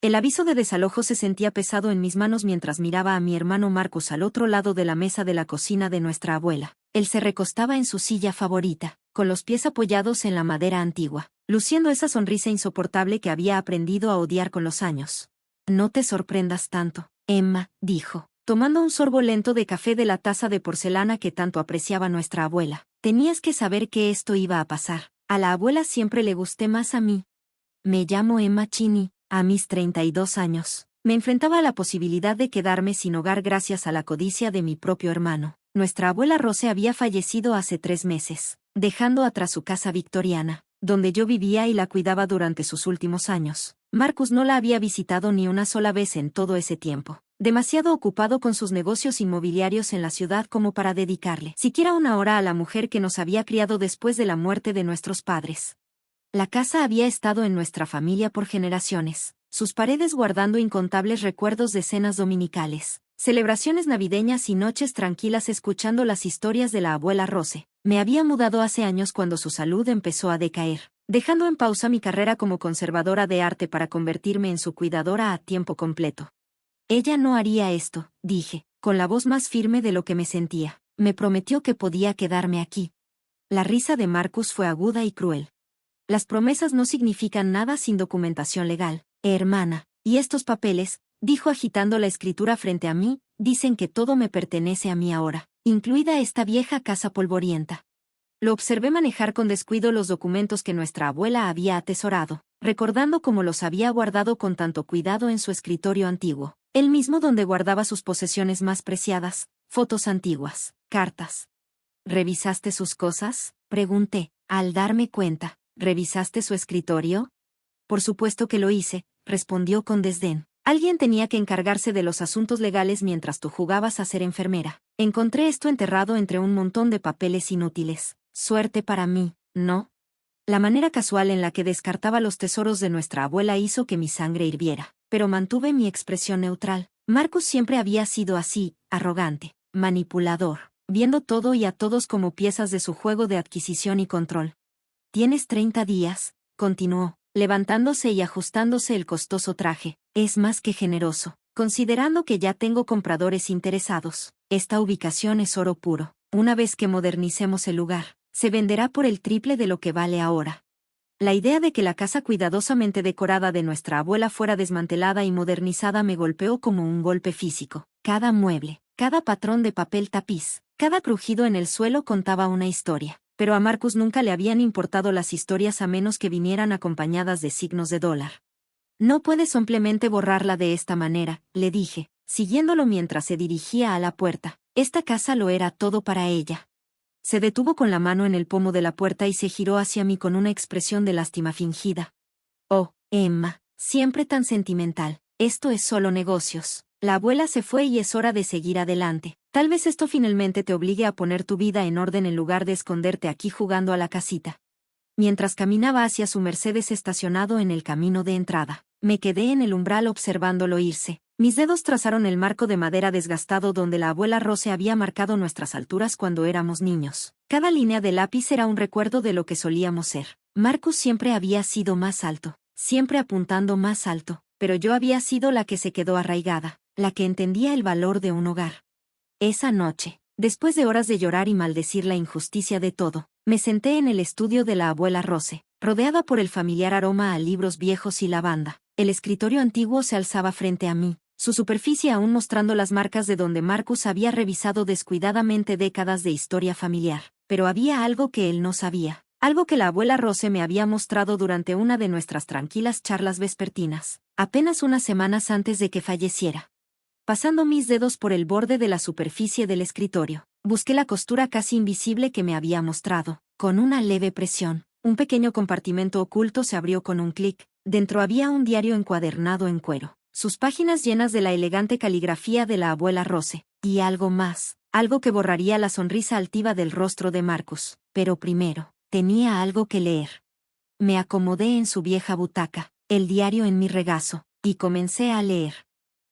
El aviso de desalojo se sentía pesado en mis manos mientras miraba a mi hermano Marcus al otro lado de la mesa de la cocina de nuestra abuela. Él se recostaba en su silla favorita, con los pies apoyados en la madera antigua, luciendo esa sonrisa insoportable que había aprendido a odiar con los años. No te sorprendas tanto, Emma, dijo, tomando un sorbo lento de café de la taza de porcelana que tanto apreciaba nuestra abuela. Tenías que saber que esto iba a pasar. A la abuela siempre le gusté más a mí. Me llamo Emma Cheney. A mis 32 años, me enfrentaba a la posibilidad de quedarme sin hogar gracias a la codicia de mi propio hermano. Nuestra abuela Rose había fallecido hace 3 meses, dejando atrás su casa victoriana, donde yo vivía y la cuidaba durante sus últimos años. Marcus no la había visitado ni una sola vez en todo ese tiempo, demasiado ocupado con sus negocios inmobiliarios en la ciudad como para dedicarle siquiera una hora a la mujer que nos había criado después de la muerte de nuestros padres. La casa había estado en nuestra familia por generaciones, sus paredes guardando incontables recuerdos de cenas dominicales, celebraciones navideñas y noches tranquilas escuchando las historias de la abuela Rose. Me había mudado hace años cuando su salud empezó a decaer, dejando en pausa mi carrera como conservadora de arte para convertirme en su cuidadora a tiempo completo. Ella no haría esto, dije, con la voz más firme de lo que me sentía. Me prometió que podía quedarme aquí. La risa de Marcus fue aguda y cruel. Las promesas no significan nada sin documentación legal, hermana, y estos papeles, dijo agitando la escritura frente a mí, dicen que todo me pertenece a mí ahora, incluida esta vieja casa polvorienta. Lo observé manejar con descuido los documentos que nuestra abuela había atesorado, recordando cómo los había guardado con tanto cuidado en su escritorio antiguo, el mismo donde guardaba sus posesiones más preciadas, fotos antiguas, cartas. ¿Revisaste sus cosas?, pregunté, al darme cuenta. ¿Revisaste su escritorio? Por supuesto que lo hice, respondió con desdén. Alguien tenía que encargarse de los asuntos legales mientras tú jugabas a ser enfermera. Encontré esto enterrado entre un montón de papeles inútiles. Suerte para mí, ¿no? La manera casual en la que descartaba los tesoros de nuestra abuela hizo que mi sangre hirviera, pero mantuve mi expresión neutral. Marcus siempre había sido así, arrogante, manipulador, viendo todo y a todos como piezas de su juego de adquisición y control. Tienes 30 días, continuó, levantándose y ajustándose el costoso traje. Es más que generoso, considerando que ya tengo compradores interesados. Esta ubicación es oro puro. Una vez que modernicemos el lugar, se venderá por el triple de lo que vale ahora. La idea de que la casa cuidadosamente decorada de nuestra abuela fuera desmantelada y modernizada me golpeó como un golpe físico. Cada mueble, cada patrón de papel tapiz, cada crujido en el suelo contaba una historia. Pero a Marcus nunca le habían importado las historias a menos que vinieran acompañadas de signos de dólar. No puedes simplemente borrarla de esta manera, le dije, siguiéndolo mientras se dirigía a la puerta. Esta casa lo era todo para ella. Se detuvo con la mano en el pomo de la puerta y se giró hacia mí con una expresión de lástima fingida. Oh, Emma, siempre tan sentimental. Esto es solo negocios. La abuela se fue y es hora de seguir adelante. Tal vez esto finalmente te obligue a poner tu vida en orden en lugar de esconderte aquí jugando a la casita. Mientras caminaba hacia su Mercedes estacionado en el camino de entrada, me quedé en el umbral observándolo irse. Mis dedos trazaron el marco de madera desgastado donde la abuela Rose había marcado nuestras alturas cuando éramos niños. Cada línea de lápiz era un recuerdo de lo que solíamos ser. Marcus siempre había sido más alto, siempre apuntando más alto, pero yo había sido la que se quedó arraigada, la que entendía el valor de un hogar. Esa noche, después de horas de llorar y maldecir la injusticia de todo, me senté en el estudio de la abuela Rose, rodeada por el familiar aroma a libros viejos y lavanda. El escritorio antiguo se alzaba frente a mí, su superficie aún mostrando las marcas de donde Marcus había revisado descuidadamente décadas de historia familiar. Pero había algo que él no sabía, algo que la abuela Rose me había mostrado durante una de nuestras tranquilas charlas vespertinas, apenas unas semanas antes de que falleciera. Pasando mis dedos por el borde de la superficie del escritorio, busqué la costura casi invisible que me había mostrado. Con una leve presión, un pequeño compartimento oculto se abrió con un clic. Dentro había un diario encuadernado en cuero, sus páginas llenas de la elegante caligrafía de la abuela Rose, y algo más, algo que borraría la sonrisa altiva del rostro de Marcus. Pero primero, tenía algo que leer. Me acomodé en su vieja butaca, el diario en mi regazo, y comencé a leer.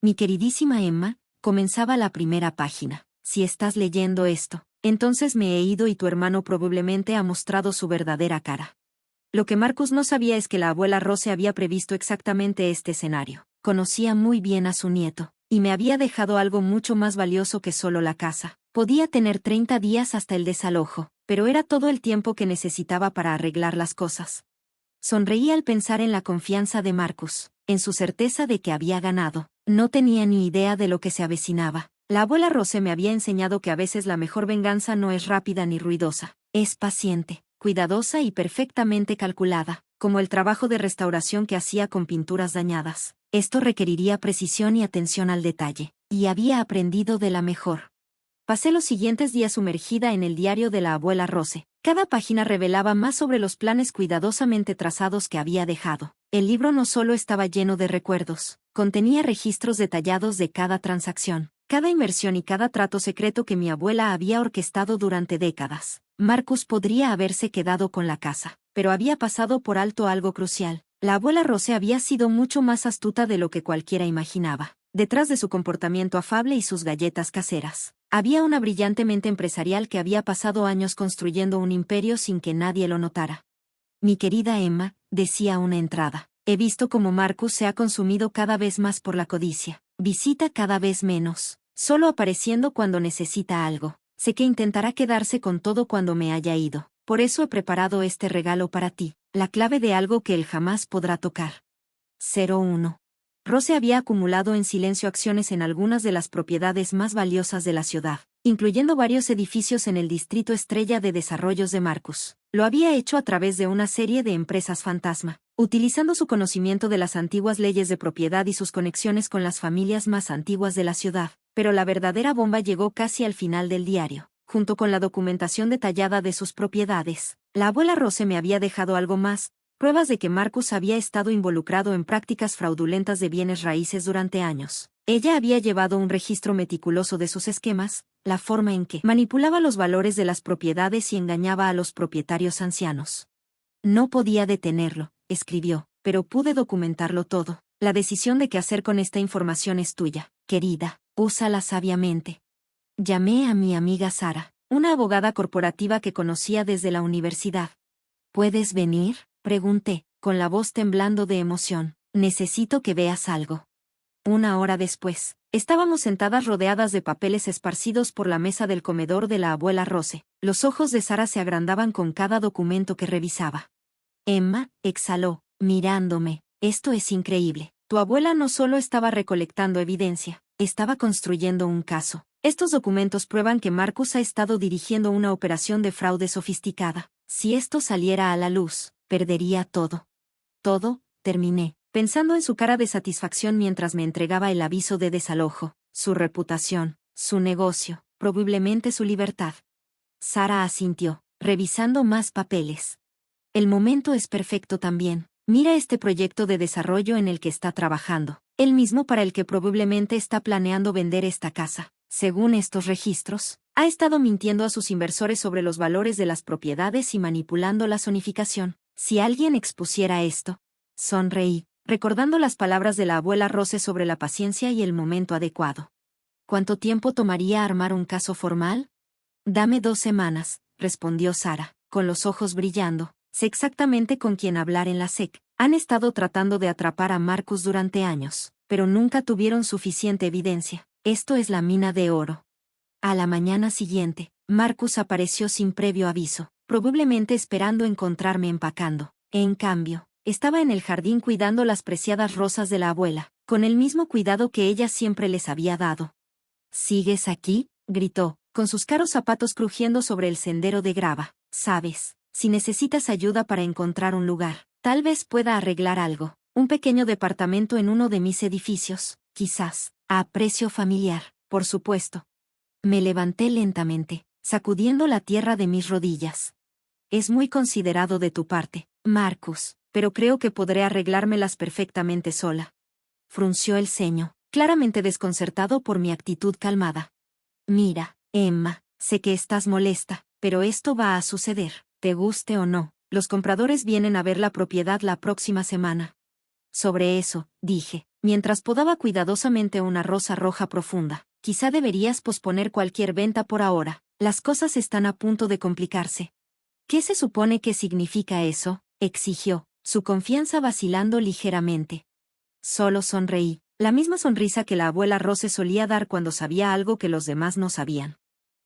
Mi queridísima Emma, comenzaba la primera página. Si estás leyendo esto, entonces me he ido y tu hermano probablemente ha mostrado su verdadera cara. Lo que Marcus no sabía es que la abuela Rose había previsto exactamente este escenario. Conocía muy bien a su nieto, y me había dejado algo mucho más valioso que solo la casa. Podía tener 30 días hasta el desalojo, pero era todo el tiempo que necesitaba para arreglar las cosas. Sonreí al pensar en la confianza de Marcus, en su certeza de que había ganado. No tenía ni idea de lo que se avecinaba. La abuela Rose me había enseñado que a veces la mejor venganza no es rápida ni ruidosa, es paciente, cuidadosa y perfectamente calculada, como el trabajo de restauración que hacía con pinturas dañadas. Esto requeriría precisión y atención al detalle, y había aprendido de la mejor. Pasé los siguientes días sumergida en el diario de la abuela Rose. Cada página revelaba más sobre los planes cuidadosamente trazados que había dejado. El libro no solo estaba lleno de recuerdos, contenía registros detallados de cada transacción, cada inversión y cada trato secreto que mi abuela había orquestado durante décadas. Marcus podría haberse quedado con la casa, pero había pasado por alto algo crucial. La abuela Rose había sido mucho más astuta de lo que cualquiera imaginaba. Detrás de su comportamiento afable y sus galletas caseras, había una brillante mente empresarial que había pasado años construyendo un imperio sin que nadie lo notara. Mi querida Emma, decía una entrada, he visto cómo Marcus se ha consumido cada vez más por la codicia. Visita cada vez menos, solo apareciendo cuando necesita algo. Sé que intentará quedarse con todo cuando me haya ido. Por eso he preparado este regalo para ti, la clave de algo que él jamás podrá tocar. 01. Rose había acumulado en silencio acciones en algunas de las propiedades más valiosas de la ciudad, incluyendo varios edificios en el distrito estrella de desarrollos de Marcus. Lo había hecho a través de una serie de empresas fantasma, utilizando su conocimiento de las antiguas leyes de propiedad y sus conexiones con las familias más antiguas de la ciudad. Pero la verdadera bomba llegó casi al final del diario, junto con la documentación detallada de sus propiedades. La abuela Rose me había dejado algo más. Pruebas de que Marcus había estado involucrado en prácticas fraudulentas de bienes raíces durante años. Ella había llevado un registro meticuloso de sus esquemas, la forma en que manipulaba los valores de las propiedades y engañaba a los propietarios ancianos. No podía detenerlo, escribió, pero pude documentarlo todo. La decisión de qué hacer con esta información es tuya, querida, úsala sabiamente. Llamé a mi amiga Sara, una abogada corporativa que conocía desde la universidad. ¿Puedes venir?, pregunté, con la voz temblando de emoción. Necesito que veas algo. Una hora después, estábamos sentadas rodeadas de papeles esparcidos por la mesa del comedor de la abuela Rose. Los ojos de Sara se agrandaban con cada documento que revisaba. Emma, exhaló, mirándome, esto es increíble. Tu abuela no solo estaba recolectando evidencia, estaba construyendo un caso. Estos documentos prueban que Marcus ha estado dirigiendo una operación de fraude sofisticada. Si esto saliera a la luz, perdería todo. Todo, terminé, pensando en su cara de satisfacción mientras me entregaba el aviso de desalojo, su reputación, su negocio, probablemente su libertad. Sara asintió, revisando más papeles. El momento es perfecto también. Mira este proyecto de desarrollo en el que está trabajando, el mismo para el que probablemente está planeando vender esta casa. Según estos registros, ha estado mintiendo a sus inversores sobre los valores de las propiedades y manipulando la zonificación. Si alguien expusiera esto, sonreí, recordando las palabras de la abuela Rose sobre la paciencia y el momento adecuado. ¿Cuánto tiempo tomaría armar un caso formal? Dame 2 semanas, respondió Sara, con los ojos brillando. Sé exactamente con quién hablar en la SEC. Han estado tratando de atrapar a Marcus durante años, pero nunca tuvieron suficiente evidencia. Esto es la mina de oro. A la mañana siguiente, Marcus apareció sin previo aviso, probablemente esperando encontrarme empacando. En cambio, estaba en el jardín cuidando las preciadas rosas de la abuela, con el mismo cuidado que ella siempre les había dado. ¿Sigues aquí?, gritó, con sus caros zapatos crujiendo sobre el sendero de grava. Sabes, si necesitas ayuda para encontrar un lugar, tal vez pueda arreglar algo. Un pequeño departamento en uno de mis edificios, quizás, a precio familiar, por supuesto. Me levanté lentamente, sacudiendo la tierra de mis rodillas. Es muy considerado de tu parte, Marcus, pero creo que podré arreglármelas perfectamente sola. Frunció el ceño, claramente desconcertado por mi actitud calmada. Mira, Emma, sé que estás molesta, pero esto va a suceder, te guste o no. Los compradores vienen a ver la propiedad la próxima semana. Sobre eso, dije, mientras podaba cuidadosamente una rosa roja profunda. Quizá deberías posponer cualquier venta por ahora. Las cosas están a punto de complicarse. ¿Qué se supone que significa eso?, exigió, su confianza vacilando ligeramente. Solo sonreí, la misma sonrisa que la abuela Rose solía dar cuando sabía algo que los demás no sabían.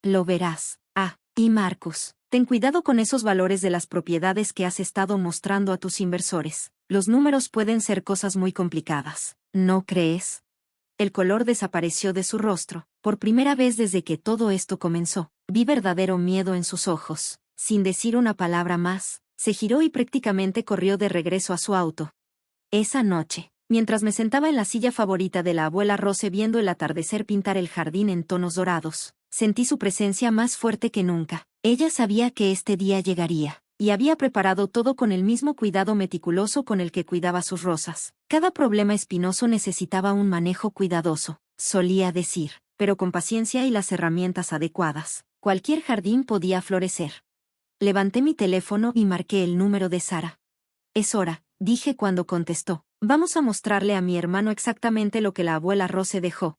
Lo verás. Ah, y Marcus, ten cuidado con esos valores de las propiedades que has estado mostrando a tus inversores. Los números pueden ser cosas muy complicadas, ¿no crees? El color desapareció de su rostro. Por primera vez desde que todo esto comenzó, vi verdadero miedo en sus ojos. Sin decir una palabra más, se giró y prácticamente corrió de regreso a su auto. Esa noche, mientras me sentaba en la silla favorita de la abuela Rose viendo el atardecer pintar el jardín en tonos dorados, sentí su presencia más fuerte que nunca. Ella sabía que este día llegaría, y había preparado todo con el mismo cuidado meticuloso con el que cuidaba sus rosas. Cada problema espinoso necesitaba un manejo cuidadoso, solía decir, pero con paciencia y las herramientas adecuadas, cualquier jardín podía florecer. Levanté mi teléfono y marqué el número de Sara. Es hora, dije cuando contestó. Vamos a mostrarle a mi hermano exactamente lo que la abuela Rose dejó.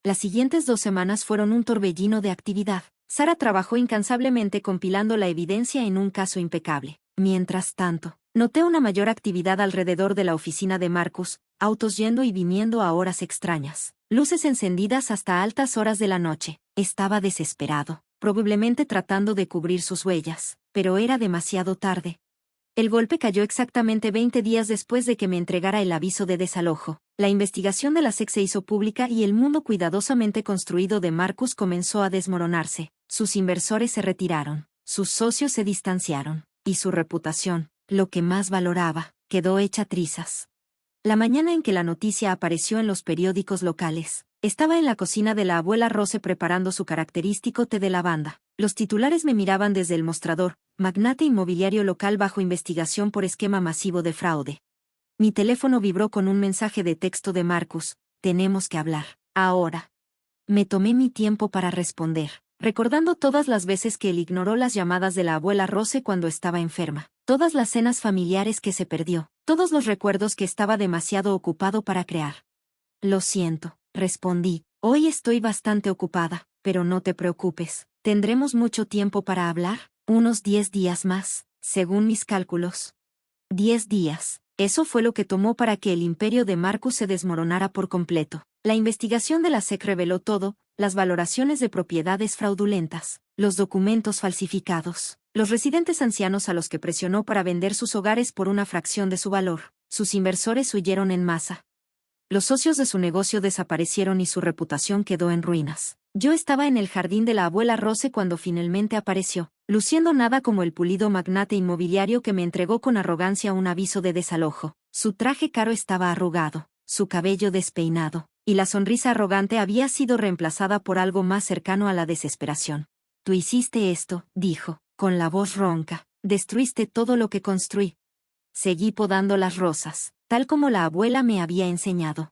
Las siguientes 2 semanas fueron un torbellino de actividad. Sara trabajó incansablemente compilando la evidencia en un caso impecable. Mientras tanto, noté una mayor actividad alrededor de la oficina de Marcus, autos yendo y viniendo a horas extrañas, luces encendidas hasta altas horas de la noche. Estaba desesperado, probablemente tratando de cubrir sus huellas, pero era demasiado tarde. El golpe cayó exactamente 20 días después de que me entregara el aviso de desalojo. La investigación de la SEC se hizo pública y el mundo cuidadosamente construido de Marcus comenzó a desmoronarse. Sus inversores se retiraron, sus socios se distanciaron, y su reputación, lo que más valoraba, quedó hecha trizas. La mañana en que la noticia apareció en los periódicos locales, estaba en la cocina de la abuela Rose preparando su característico té de lavanda. Los titulares me miraban desde el mostrador: magnate inmobiliario local bajo investigación por esquema masivo de fraude. Mi teléfono vibró con un mensaje de texto de Marcus: tenemos que hablar, ahora. Me tomé mi tiempo para responder, recordando todas las veces que él ignoró las llamadas de la abuela Rose cuando estaba enferma, todas las cenas familiares que se perdió, todos los recuerdos que estaba demasiado ocupado para crear. Lo siento, respondí, hoy estoy bastante ocupada, pero no te preocupes, tendremos mucho tiempo para hablar, unos 10 días más, según mis cálculos. 10 días. Eso fue lo que tomó para que el imperio de Marcus se desmoronara por completo. La investigación de la SEC reveló todo: las valoraciones de propiedades fraudulentas, los documentos falsificados, los residentes ancianos a los que presionó para vender sus hogares por una fracción de su valor. Sus inversores huyeron en masa. Los socios de su negocio desaparecieron y su reputación quedó en ruinas. Yo estaba en el jardín de la abuela Rose cuando finalmente apareció, luciendo nada como el pulido magnate inmobiliario que me entregó con arrogancia un aviso de desalojo. Su traje caro estaba arrugado, su cabello despeinado, y la sonrisa arrogante había sido reemplazada por algo más cercano a la desesperación. Tú hiciste esto, dijo, con la voz ronca. Destruiste todo lo que construí. Seguí podando las rosas, tal como la abuela me había enseñado.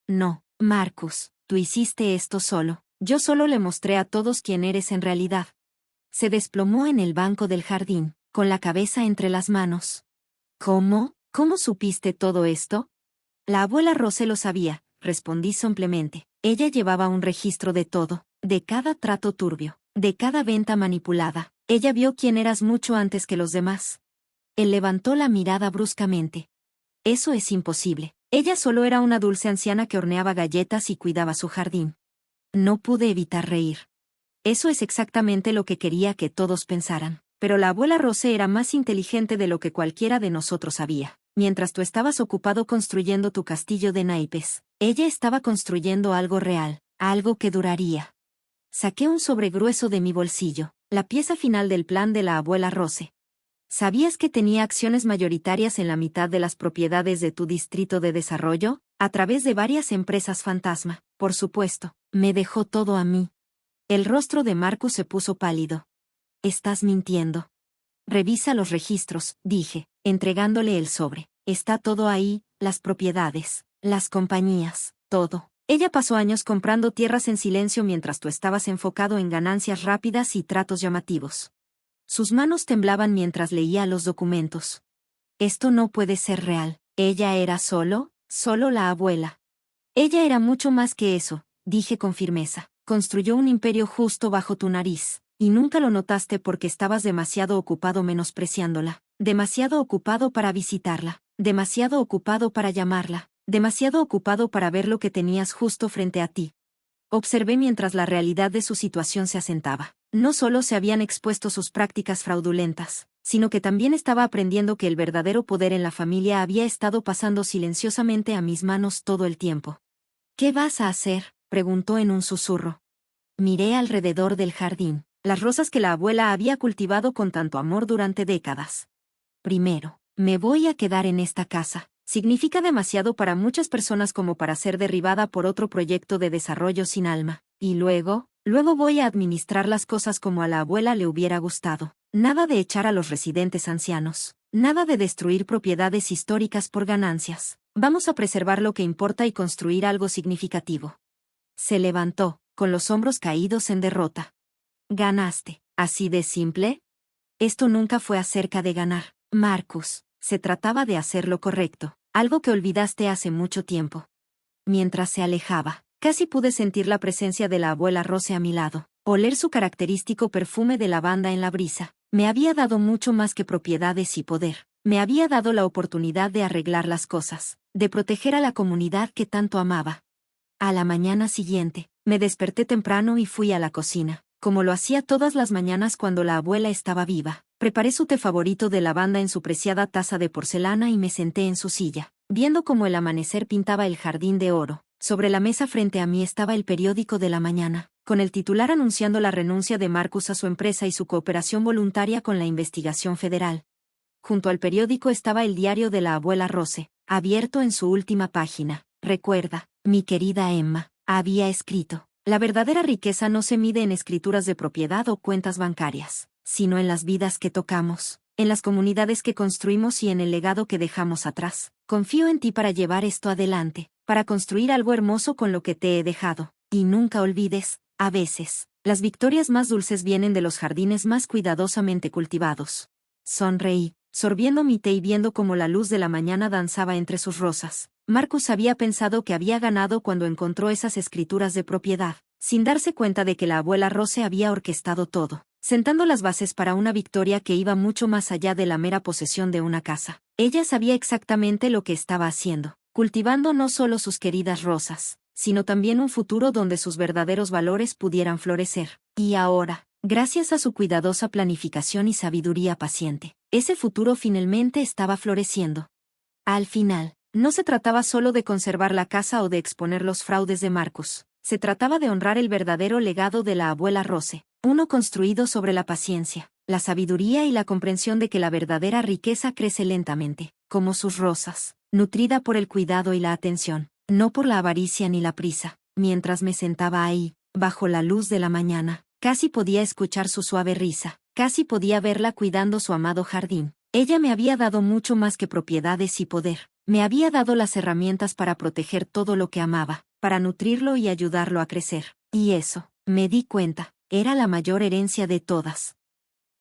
No, Marcus, tú hiciste esto solo. Yo solo le mostré a todos quién eres en realidad. Se desplomó en el banco del jardín, con la cabeza entre las manos. ¿Cómo? ¿Cómo supiste todo esto? La abuela Rose lo sabía, respondí simplemente. Ella llevaba un registro de todo, de cada trato turbio, de cada venta manipulada. Ella vio quién eras mucho antes que los demás. Él levantó la mirada bruscamente. Eso es imposible. Ella solo era una dulce anciana que horneaba galletas y cuidaba su jardín. No pude evitar reír. Eso es exactamente lo que quería que todos pensaran. Pero la abuela Rose era más inteligente de lo que cualquiera de nosotros sabía. Mientras tú estabas ocupado construyendo tu castillo de naipes, ella estaba construyendo algo real, algo que duraría. Saqué un sobre grueso de mi bolsillo, la pieza final del plan de la abuela Rose. ¿Sabías que tenía acciones mayoritarias en la mitad de las propiedades de tu distrito de desarrollo? A través de varias empresas fantasma, por supuesto. Me dejó todo a mí. El rostro de Marcus se puso pálido. Estás mintiendo. Revisa los registros, dije, entregándole el sobre. Está todo ahí, las propiedades, las compañías, todo. Ella pasó años comprando tierras en silencio mientras tú estabas enfocado en ganancias rápidas y tratos llamativos. Sus manos temblaban mientras leía los documentos. Esto no puede ser real. Ella era solo la abuela. Ella era mucho más que eso, dije con firmeza. Construyó un imperio justo bajo tu nariz, y nunca lo notaste porque estabas demasiado ocupado menospreciándola, demasiado ocupado para visitarla, demasiado ocupado para llamarla. demasiado ocupado para ver lo que tenías justo frente a ti. Observé mientras la realidad de su situación se asentaba. No solo se habían expuesto sus prácticas fraudulentas, sino que también estaba aprendiendo que el verdadero poder en la familia había estado pasando silenciosamente a mis manos todo el tiempo. ¿Qué vas a hacer?, preguntó en un susurro. Miré alrededor del jardín, las rosas que la abuela había cultivado con tanto amor durante décadas. Primero, me voy a quedar en esta casa. Significa demasiado para muchas personas como para ser derribada por otro proyecto de desarrollo sin alma. Y luego voy a administrar las cosas como a la abuela le hubiera gustado. Nada de echar a los residentes ancianos. Nada de destruir propiedades históricas por ganancias. Vamos a preservar lo que importa y construir algo significativo. Se levantó, con los hombros caídos en derrota. ¿Ganaste? ¿Así de simple? Esto nunca fue acerca de ganar, Marcus. Se trataba de hacer lo correcto, algo que olvidaste hace mucho tiempo. Mientras se alejaba, casi pude sentir la presencia de la abuela Rose a mi lado, oler su característico perfume de lavanda en la brisa. Me había dado mucho más que propiedades y poder. Me había dado la oportunidad de arreglar las cosas, de proteger a la comunidad que tanto amaba. A la mañana siguiente, me desperté temprano y fui a la cocina, como lo hacía todas las mañanas cuando la abuela estaba viva. Preparé su té favorito de lavanda en su preciada taza de porcelana y me senté en su silla, viendo cómo el amanecer pintaba el jardín de oro. Sobre la mesa frente a mí estaba el periódico de la mañana, con el titular anunciando la renuncia de Marcus a su empresa y su cooperación voluntaria con la investigación federal. Junto al periódico estaba el diario de la abuela Rose, abierto en su última página. Recuerda, mi querida Emma, había escrito, la verdadera riqueza no se mide en escrituras de propiedad o cuentas bancarias, sino en las vidas que tocamos, en las comunidades que construimos y en el legado que dejamos atrás. Confío en ti para llevar esto adelante, para construir algo hermoso con lo que te he dejado. Y nunca olvides, a veces, las victorias más dulces vienen de los jardines más cuidadosamente cultivados. Sonreí, sorbiendo mi té y viendo cómo la luz de la mañana danzaba entre sus rosas. Marcus había pensado que había ganado cuando encontró esas escrituras de propiedad, sin darse cuenta de que la abuela Rose había orquestado todo, sentando las bases para una victoria que iba mucho más allá de la mera posesión de una casa. Ella sabía exactamente lo que estaba haciendo, cultivando no solo sus queridas rosas, sino también un futuro donde sus verdaderos valores pudieran florecer. Y ahora, gracias a su cuidadosa planificación y sabiduría paciente, ese futuro finalmente estaba floreciendo. Al final, no se trataba solo de conservar la casa o de exponer los fraudes de Marcus. Se trataba de honrar el verdadero legado de la abuela Rose, uno construido sobre la paciencia, la sabiduría y la comprensión de que la verdadera riqueza crece lentamente, como sus rosas, nutrida por el cuidado y la atención, no por la avaricia ni la prisa. Mientras me sentaba ahí, bajo la luz de la mañana, casi podía escuchar su suave risa, casi podía verla cuidando su amado jardín. Ella me había dado mucho más que propiedades y poder. Me había dado las herramientas para proteger todo lo que amaba, para nutrirlo y ayudarlo a crecer. Y eso, me di cuenta, era la mayor herencia de todas.